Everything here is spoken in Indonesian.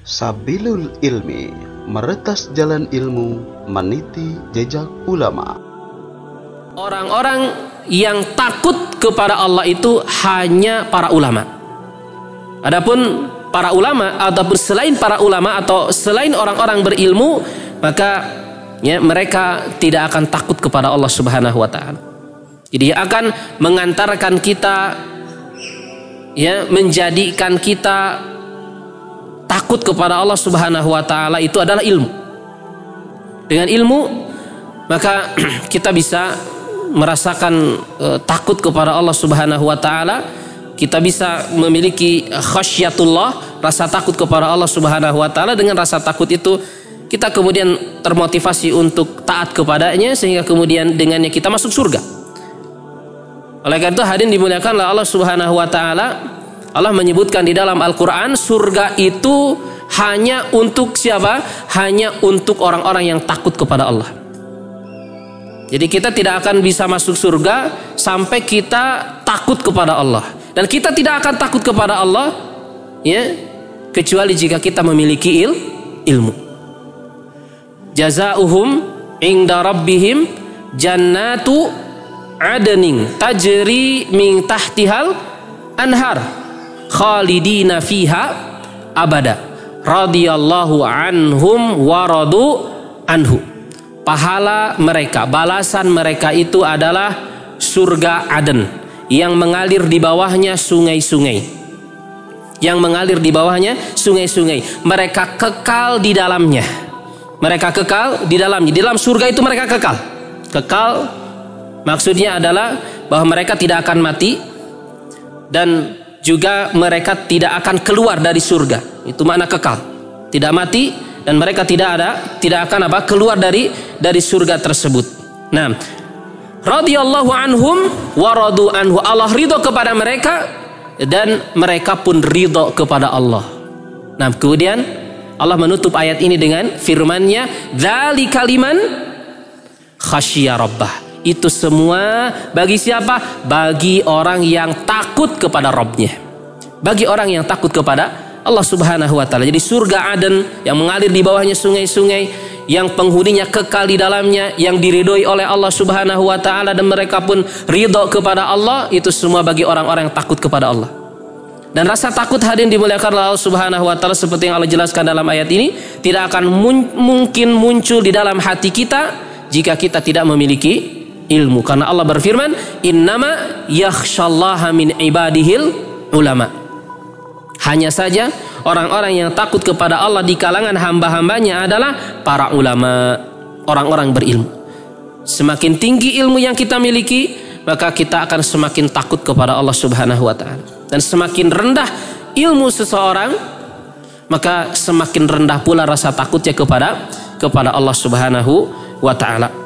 Sabilul Ilmi, meretas jalan ilmu, meniti jejak ulama. Orang-orang yang takut kepada Allah itu hanya para ulama. Adapun para ulama ataupun selain para ulama atau selain orang-orang berilmu, maka ya, mereka tidak akan takut kepada Allah Subhanahu wa taala. Jadi akan mengantarkan kita, ya, menjadikan kita takut kepada Allah Subhanahu wa taala itu adalah ilmu. Dengan ilmu maka kita bisa merasakan takut kepada Allah Subhanahu wa taala. Kita bisa memiliki khasyatullah, rasa takut kepada Allah Subhanahu wa taala. Dengan rasa takut itu kita kemudian termotivasi untuk taat kepadanya, sehingga kemudian dengannya kita masuk surga. Oleh karena itu hadirin dimuliakan oleh Allah Subhanahu wa taala, Allah menyebutkan di dalam Al-Quran, surga itu hanya untuk siapa? Hanya untuk orang-orang yang takut kepada Allah. Jadi kita tidak akan bisa masuk surga sampai kita takut kepada Allah. Dan kita tidak akan takut kepada Allah, ya, kecuali jika kita memiliki ilmu. Jazaohum inda rabbihim jannatu adnin tajri min tahtihal anhar khalidina fiha abada radhiyallahu anhum wa radu anhu. Pahala mereka, balasan mereka itu adalah surga Aden yang mengalir di bawahnya sungai-sungai. Yang mengalir di bawahnya sungai-sungai. Mereka kekal di dalamnya. Mereka kekal di dalamnya. Di dalam surga itu mereka kekal. Kekal maksudnya adalah bahwa mereka tidak akan mati dan juga mereka tidak akan keluar dari surga. Itu makna kekal. Tidak mati dan mereka tidak akan keluar dari surga tersebut. Nah, radhiyallahu anhum wa radu anhu. Allah ridho kepada mereka dan mereka pun ridho kepada Allah. Nah, kemudian Allah menutup ayat ini dengan firman-Nya, dzalika liman khasyiya rabbah. Itu semua bagi siapa? Bagi orang yang takut kepada Rabb-Nya. Bagi orang yang takut kepada Allah Subhanahu wa taala. Jadi surga Aden yang mengalir di bawahnya sungai-sungai, yang penghuninya kekal di dalamnya, yang diridhoi oleh Allah Subhanahu wa taala dan mereka pun ridho kepada Allah, itu semua bagi orang-orang yang takut kepada Allah. Dan rasa takut hadirin dimuliakan oleh Allah Subhanahu wa taala seperti yang Allah jelaskan dalam ayat ini, tidak akan mungkin muncul di dalam hati kita jika kita tidak memiliki ilmu. Karena Allah berfirman, innama yakhsyallaha min ibadihil ulama. Hanya saja orang-orang yang takut kepada Allah di kalangan hamba-hambanya adalah para ulama, orang-orang berilmu. Semakin tinggi ilmu yang kita miliki, maka kita akan semakin takut kepada Allah Subhanahu wa taala. Dan semakin rendah ilmu seseorang, maka semakin rendah pula rasa takutnya kepada Allah Subhanahu wa taala.